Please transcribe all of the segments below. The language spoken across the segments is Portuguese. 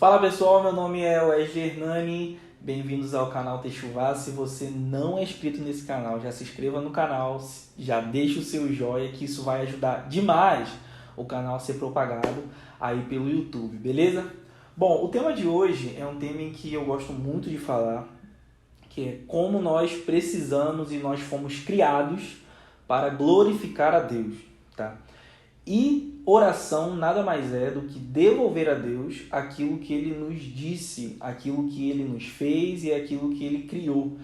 Fala pessoal, meu nome é Wesley Hernani, bem-vindos ao canal Techuvá. Se você não é inscrito nesse canal, já se inscreva no canal, já deixa o seu joinha que isso vai ajudar demais o canal a ser propagado aí pelo YouTube, beleza? Bom, o tema de hoje é um tema em que eu gosto muito de falar, que é como nós precisamos e nós fomos criados para glorificar a Deus, tá? E oração nada mais é do que devolver a Deus aquilo que Ele nos disse, aquilo que Ele nos fez e aquilo que Ele criou.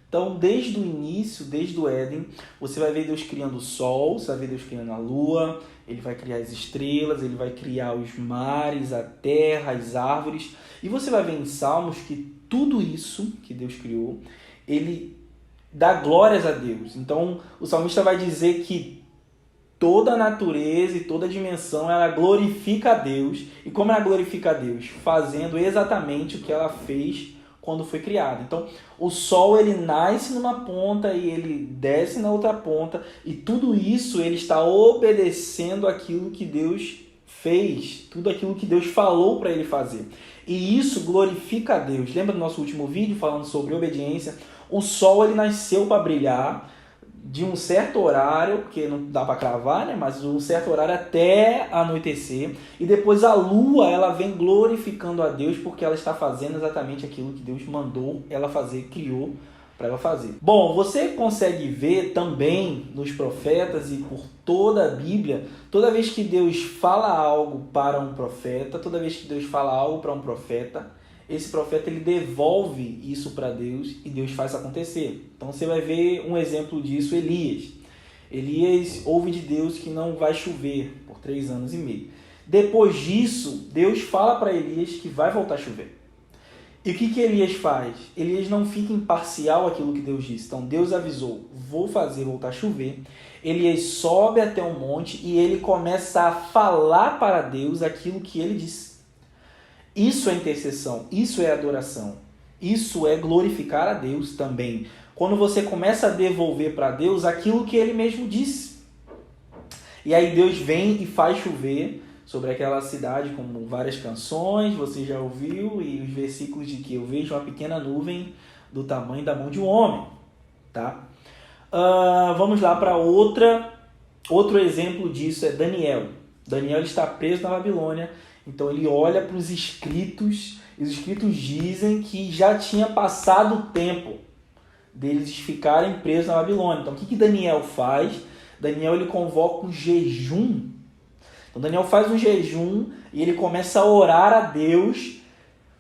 Então, desde o início, desde o Éden, você vai ver Deus criando o sol, você vai ver Deus criando a lua, Ele vai criar as estrelas, Ele vai criar os mares, a terra, as árvores. E você vai ver em Salmos que tudo isso que Deus criou, Ele dá glórias a Deus. Então, o salmista vai dizer que toda a natureza e toda a dimensão, ela glorifica a Deus. E como ela glorifica a Deus? Fazendo exatamente o que ela fez quando foi criada. Então, o sol, ele nasce numa ponta e ele desce na outra ponta. E tudo isso, ele está obedecendo aquilo que Deus fez. Tudo aquilo que Deus falou para ele fazer. E isso glorifica a Deus. Lembra do nosso último vídeo falando sobre obediência? O sol, ele nasceu para brilhar de um certo horário, porque não dá para cravar, né? Mas de um certo horário até anoitecer. E depois a lua, ela vem glorificando a Deus porque ela está fazendo exatamente aquilo que Deus mandou ela fazer, criou para ela fazer. Bom, você consegue ver também nos profetas e por toda a Bíblia, toda vez que Deus fala algo para um profeta, toda vez que Deus fala algo para um profeta, esse profeta ele devolve isso para Deus e Deus faz acontecer. Então você vai ver um exemplo disso, Elias. Elias ouve de Deus que não vai chover por 3 anos e meio. Depois disso, Deus fala para Elias que vai voltar a chover. E o que Elias faz? Elias não fica imparcial àquilo que Deus disse. Então Deus avisou, vou fazer voltar a chover. Elias sobe até um monte e ele começa a falar para Deus aquilo que ele disse. Isso é intercessão, isso é adoração, isso é glorificar a Deus também. Quando você começa a devolver para Deus aquilo que Ele mesmo disse. E aí Deus vem e faz chover sobre aquela cidade com várias canções, você já ouviu, e os versículos de que eu vejo uma pequena nuvem do tamanho da mão de um homem. Tá? Vamos lá para outro exemplo disso, é Daniel. Daniel está preso na Babilônia. Então ele olha para os escritos, e os escritos dizem que já tinha passado o tempo deles ficarem presos na Babilônia. Então o que Daniel faz? Daniel ele convoca um jejum. Então Daniel faz um jejum e ele começa a orar a Deus,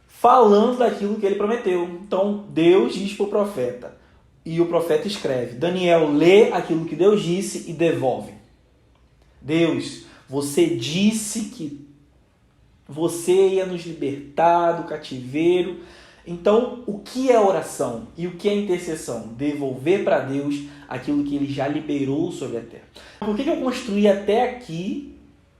falando daquilo que ele prometeu. Então Deus diz para o profeta, e o profeta escreve. Daniel lê aquilo que Deus disse e devolve. Deus, você disse que você ia nos libertar do cativeiro. Então, o que é oração e o que é intercessão? Devolver para Deus aquilo que Ele já liberou sobre a terra. Por que eu construí até aqui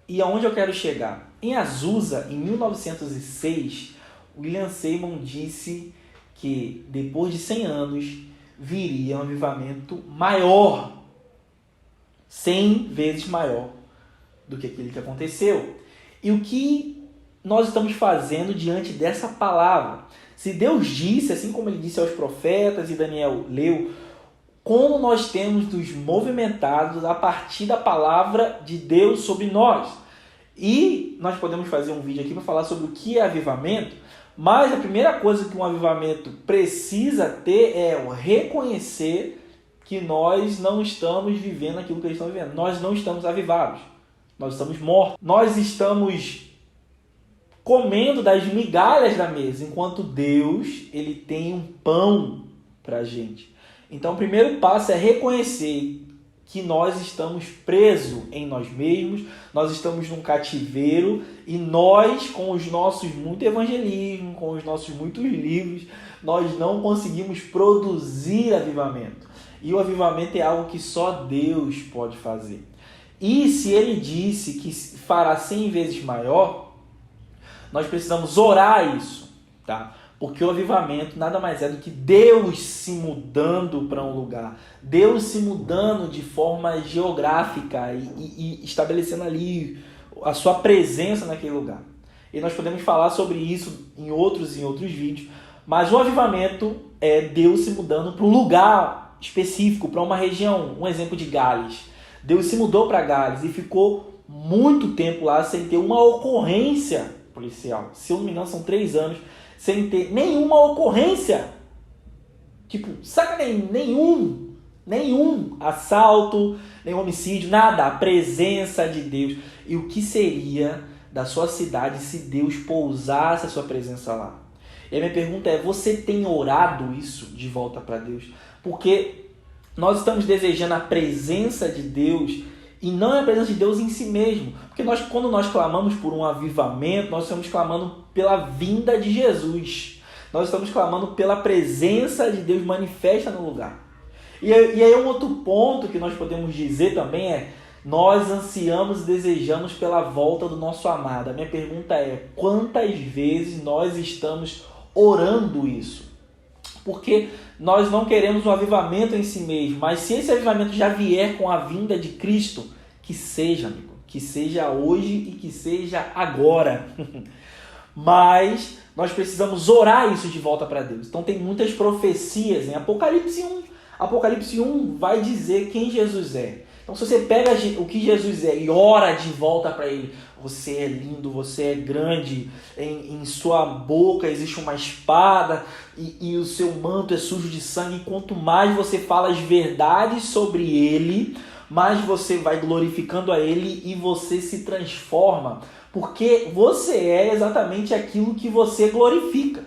e aonde eu quero chegar? Em Azusa, em 1906, William Seymour disse que depois de 100 anos viria um avivamento maior, 100 vezes maior do que aquele que aconteceu. E o que nós estamos fazendo diante dessa palavra? Se Deus disse, assim como Ele disse aos profetas e Daniel leu, como nós temos nos movimentado a partir da palavra de Deus sobre nós? E nós podemos fazer um vídeo aqui para falar sobre o que é avivamento, mas a primeira coisa que um avivamento precisa ter é o reconhecer que nós não estamos vivendo aquilo que eles estão vivendo. Nós não estamos avivados. Nós estamos mortos. Nós estamos comendo das migalhas da mesa, enquanto Deus ele tem um pão para a gente. Então, o primeiro passo é reconhecer que nós estamos presos em nós mesmos, nós estamos num cativeiro e nós, com os nossos muito evangelismo, com os nossos muitos livros, nós não conseguimos produzir avivamento. E o avivamento é algo que só Deus pode fazer. E se Ele disse que fará 100 vezes maior, nós precisamos orar isso, tá? Porque o avivamento nada mais é do que Deus se mudando para um lugar, Deus se mudando de forma geográfica e estabelecendo ali a sua presença naquele lugar. E nós podemos falar sobre isso em outros vídeos. Mas o avivamento é Deus se mudando para um lugar específico, para uma região. Um exemplo de Gales. Deus se mudou para Gales e ficou muito tempo lá sem ter uma ocorrência policial. Se eu não me engano, são 3 anos sem ter nenhuma ocorrência. Tipo, saca, nenhum assalto, nenhum homicídio, nada. A presença de Deus. E o que seria da sua cidade se Deus pousasse a sua presença lá? E a minha pergunta é, você tem orado isso de volta para Deus? Porque nós estamos desejando a presença de Deus e não é a presença de Deus em si mesmo. Porque quando nós clamamos por um avivamento, nós estamos clamando pela vinda de Jesus. Nós estamos clamando pela presença de Deus manifesta no lugar. E aí um outro ponto que nós podemos dizer também é, nós ansiamos e desejamos pela volta do nosso amado. A minha pergunta é, quantas vezes nós estamos orando isso? Porque nós não queremos um avivamento em si mesmo, mas se esse avivamento já vier com a vinda de Cristo, que seja, amigo, que seja hoje e que seja agora. Mas nós precisamos orar isso de volta para Deus. Então tem muitas profecias em Apocalipse 1. Apocalipse 1 vai dizer quem Jesus é. Então se você pega o que Jesus é e ora de volta para Ele, você é lindo, você é grande, em sua boca existe uma espada e o seu manto é sujo de sangue. E quanto mais você fala as verdades sobre Ele, mais você vai glorificando a Ele e você se transforma. Porque você é exatamente aquilo que você glorifica.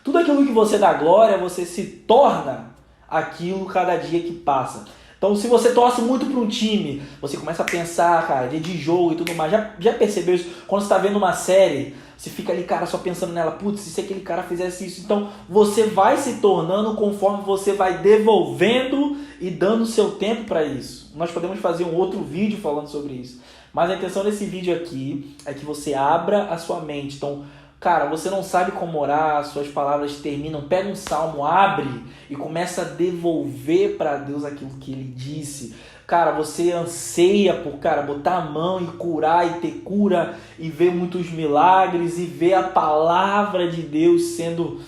Tudo aquilo que você dá glória, você se torna aquilo cada dia que passa. Então, se você torce muito para um time, você começa a pensar, cara, de jogo e tudo mais. Já percebeu isso? Quando você está vendo uma série, você fica ali, cara, só pensando nela. Putz, se aquele cara fizesse isso. Então, você vai se tornando conforme você vai devolvendo e dando seu tempo para isso. Nós podemos fazer um outro vídeo falando sobre isso. Mas a intenção desse vídeo aqui é que você abra a sua mente. Então, cara, você não sabe como orar, suas palavras terminam. Pega um salmo, abre e começa a devolver para Deus aquilo que Ele disse. Cara, você anseia por, botar a mão e curar e ter cura e ver muitos milagres e ver a palavra de Deus sendo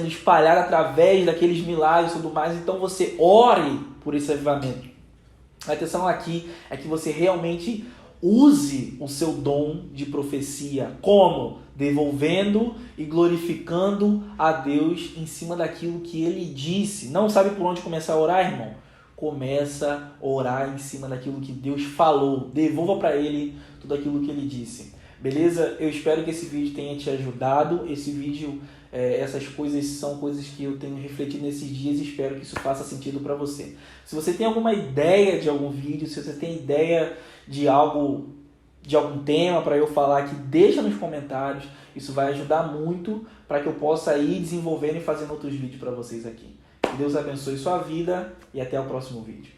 espalhada através daqueles milagres e tudo mais. Então você ore por esse avivamento. A atenção aqui é que você realmente use o seu dom de profecia. Como? Devolvendo e glorificando a Deus em cima daquilo que Ele disse. Não sabe por onde começar a orar, irmão? Começa a orar em cima daquilo que Deus falou. Devolva para Ele tudo aquilo que Ele disse. Beleza? Eu espero que esse vídeo tenha te ajudado. Esse vídeo, essas coisas são coisas que eu tenho refletido nesses dias e espero que isso faça sentido para você. Se você tem alguma ideia de algum vídeo, se você tem ideia de algum tema para eu falar aqui, deixa nos comentários. Isso vai ajudar muito para que eu possa ir desenvolvendo e fazendo outros vídeos para vocês aqui. Que Deus abençoe sua vida e até o próximo vídeo.